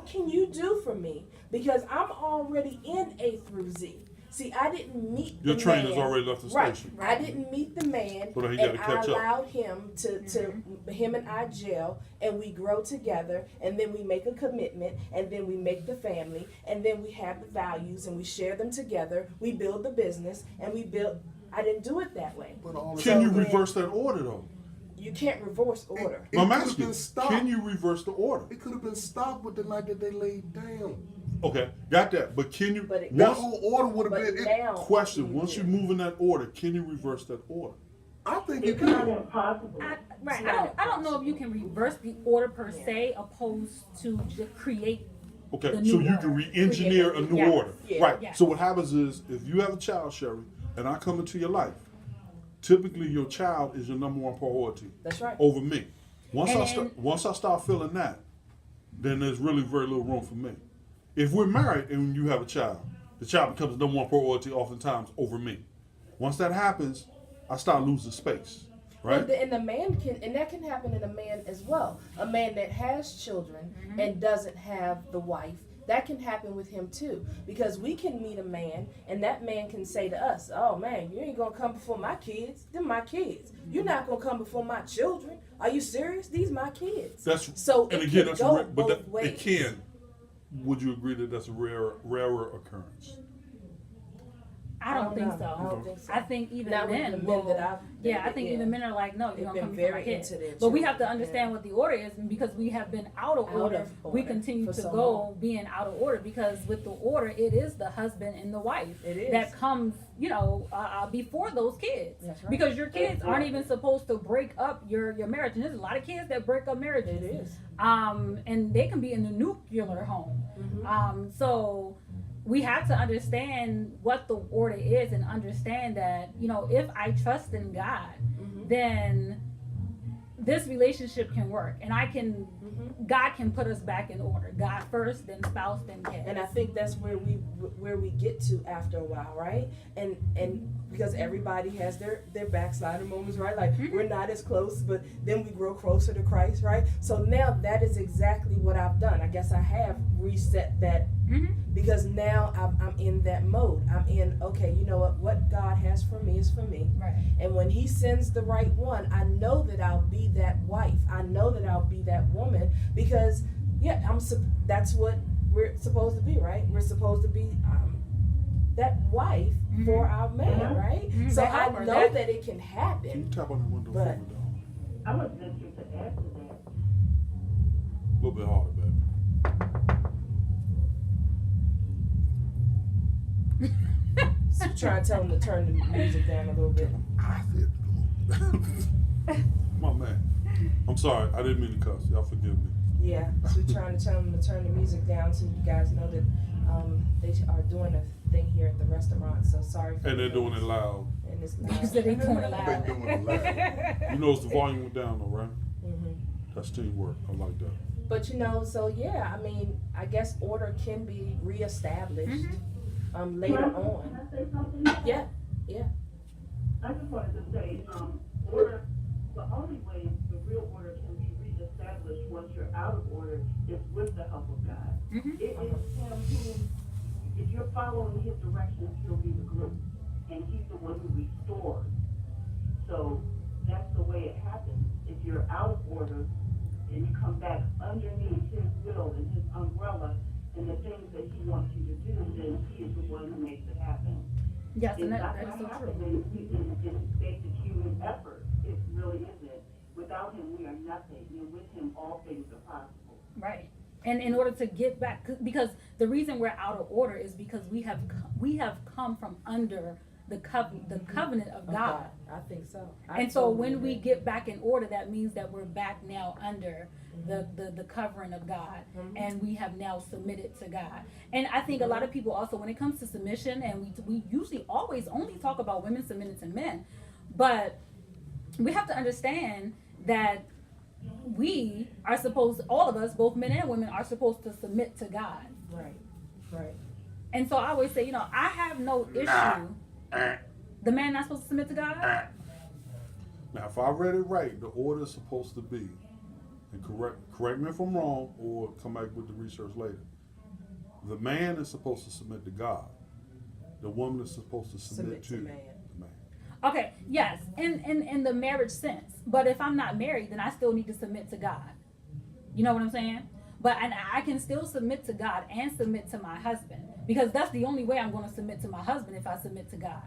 what can you do for me? Because I'm already in A through Z. See, I didn't meet Your the train man. has already left the Right. station. I didn't meet the man, So now he and gotta I catch up. allowed him to him and I gel, and we grow together, and then we make a commitment, and then we make the family, and then we have the values, and we share them together. We build the business, and we build. I didn't do it that way. But all Can you then- reverse that order though? You can't reverse order. It I'm could've asking, been stopped. can you reverse the order? It could have been stopped with the night that they laid down. Okay, got that. But can you? But it- That once, whole order would have But been. now, question: you once you did. move in that order, can you reverse that order? I think you It's not could. impossible. Right. I don't know if you can reverse the order per se, opposed to just create. Okay, The so new you can order. re-engineer a new Yes. order, Yeah. right? Yes. So what happens is, if you have a child, Sherry, and I come into your life, typically your child is your number one priority. That's right. Over me. And- Once I start feeling that, then there's really very little room for me. If we're married and you have a child, the child becomes the number one priority oftentimes over me. Once that happens, I start losing space, right? And the man can, and that can happen in a man as well. A man that has children and doesn't have the wife, that can happen with him too. Because we can meet a man, and that man can say to us, "Oh man, you ain't gonna come before my kids. They're my kids. You're not gonna come before my children. Are you serious? These my kids." That's So and it again, can that's go but both that, ways. it can. Would you agree that that's a rarer occurrence? I don't think know. so. I don't think so. I think even Not with men the men will. that I've Yeah, I dated, think yeah. even men are like, no, They've you're gonna been come for my very kids. into their But we have to children, understand yeah. what the order is, and because we have been out of Out order, of we order continue for to so go long. being out of order. Because with the order, it is the husband and the wife It is. that comes, before those kids. That's right. Because your kids aren't even supposed to break up your marriage, and there's a lot of kids that break up marriages. It is. And they can be in the nuclear home. So we have to understand what the order is and understand that, if I trust in God, then this relationship can work, and God can put us back in order. God first, then spouse, then kids. And I think that's where we get to after a while, right? And because everybody has their backslider moments, right? Like we're not as close, but then we grow closer to Christ, right? So now that is exactly what I've done. I guess I have reset that because now I'm in that mode. I'm in, okay, you know what God has for me is for me. Right. And when he sends the right one, I know that I'll be that wife. I know that I'll be that woman because, that's what we're supposed to be, right? We're supposed to be that wife for our man, right? So That I helper, know that it can Can happen. you tap on the window But- for me, dog? I would venture to add to that. A little bit harder, baby. So try to tell him to turn the music down a little bit. I said, My man. I'm sorry. I didn't mean to cuss. Y'all forgive me. Yeah, so we're trying to tell them to turn the music down so you guys know that they are doing a thing here at the restaurant. So sorry for And they're the doing it noise. loud. And it's You loud. said they doing it they loud. doing it loud. You notice the volume went down though, right? Mhm. That's teamwork. I like that. But so I mean, I guess order can be reestablished later Can on. I say something? Yeah. I just wanted to say, order, the only way the real order can be reestablished once you're out of order is with the help of God. It is him who, if you're following his directions, he'll be the glue. And he's the one who restores. So that's the way it happens. If you're out of order and you come back underneath his will and his umbrella and the things that he wants you to do, then he is the one who makes it happen. Yes, It's and not that is gonna so happen true. in basic human effort. It really isn't. Without him, we are nothing. And with him, all things are possible. Right. And in order to get back, because the reason we're out of order is because we have come from under the covenant of God. I think so. I And so totally when agree. we get back in order, that means that we're back now under the covering of God, and we have now submitted to God. And I think a lot of people also, when it comes to submission, and we usually always only talk about women submitting to men, but we have to understand that we are supposed, all of us, both men and women, are supposed to submit to God. Right. And so I always say, I have no issue. The man not supposed to submit to God? Now, if I read it right, the order is supposed to be, and correct me if I'm wrong, or come back with the research later. The man is supposed to submit to God. The woman is supposed to submit to man. the man. Okay, yes, in the marriage sense. But if I'm not married, then I still need to submit to God. You know what I'm saying? But and I can still submit to God and submit to my husband, because that's the only way I'm going to submit to my husband, if I submit to God.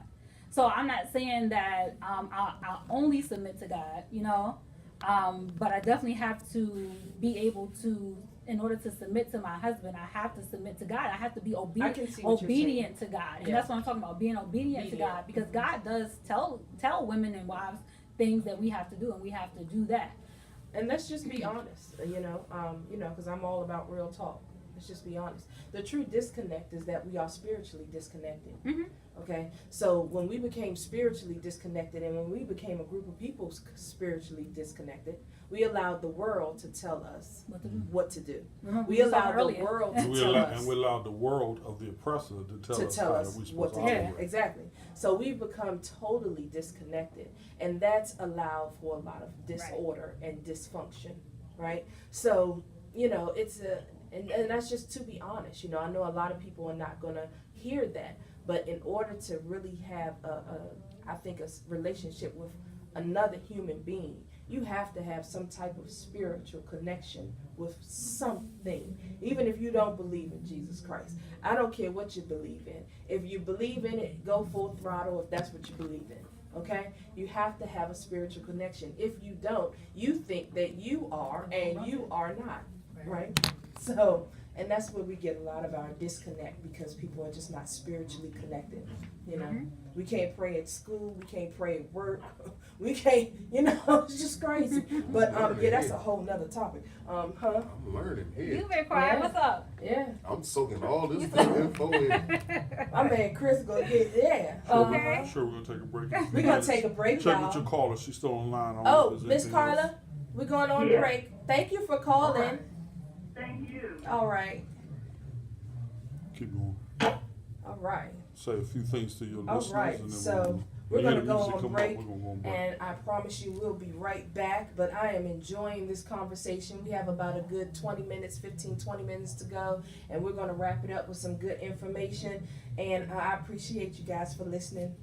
So I'm not saying that I'll only submit to God, you know, but I definitely have to be able to, in order to submit to my husband, I have to submit to God. I have to be obedient to God. And that's what I'm talking about, being obedient to God, because God does tell women and wives things that we have to do, and we have to do that. And let's just be honest, you know, because I'm all about real talk. Let's just be honest. The true disconnect is that we are spiritually disconnected. Mm-hmm. Okay? So when we became spiritually disconnected, and when we became a group of people spiritually disconnected, we allowed the world to tell us what to do. We allowed the world to tell us. And we allowed the world of the oppressor to tell us how we're supposed to operate. Exactly. So we've become totally disconnected, and that's allowed for a lot of disorder and dysfunction, right? So, you know, it's and that's just to be honest. You know, I know a lot of people are not going to hear that, but in order to really have I think a relationship with another human being, you have to have some type of spiritual connection with something, even if you don't believe in Jesus Christ. I don't care what you believe in. If you believe in it, go full throttle if that's what you believe in, okay? You have to have a spiritual connection. If you don't, you think that you are and you are not, right? So, and that's where we get a lot of our disconnect, because people are just not spiritually connected, you know? Mm-hmm. We can't pray at school, we can't pray at work, we can't, you know, it's just crazy. But yeah, that's a whole nother topic. I'm learning here. You've been quiet. What's up? Yeah. I'm soaking all this good info in. My man Chris gonna get there. Okay. Sure, we're gonna take a break. We're gonna take a break, Check y'all. with your caller. She's still online. Oh, Miss Carla, we're going on Yeah. break. Thank you for calling. Right. Thank you. All right. Keep going. All right. Say a few things to your All listeners. right. And then So we're when gonna the go music on come break, up, we're gonna go on break. and I promise you we'll be right back. But I am enjoying this conversation. We have about a good 20 minutes to go, and we're gonna wrap it up with some good information. And I appreciate you guys for listening.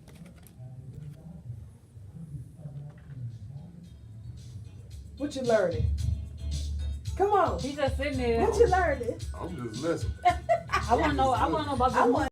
What you learning? Come on. He's just sitting there. What you learning? I'm just listening. I want to know about the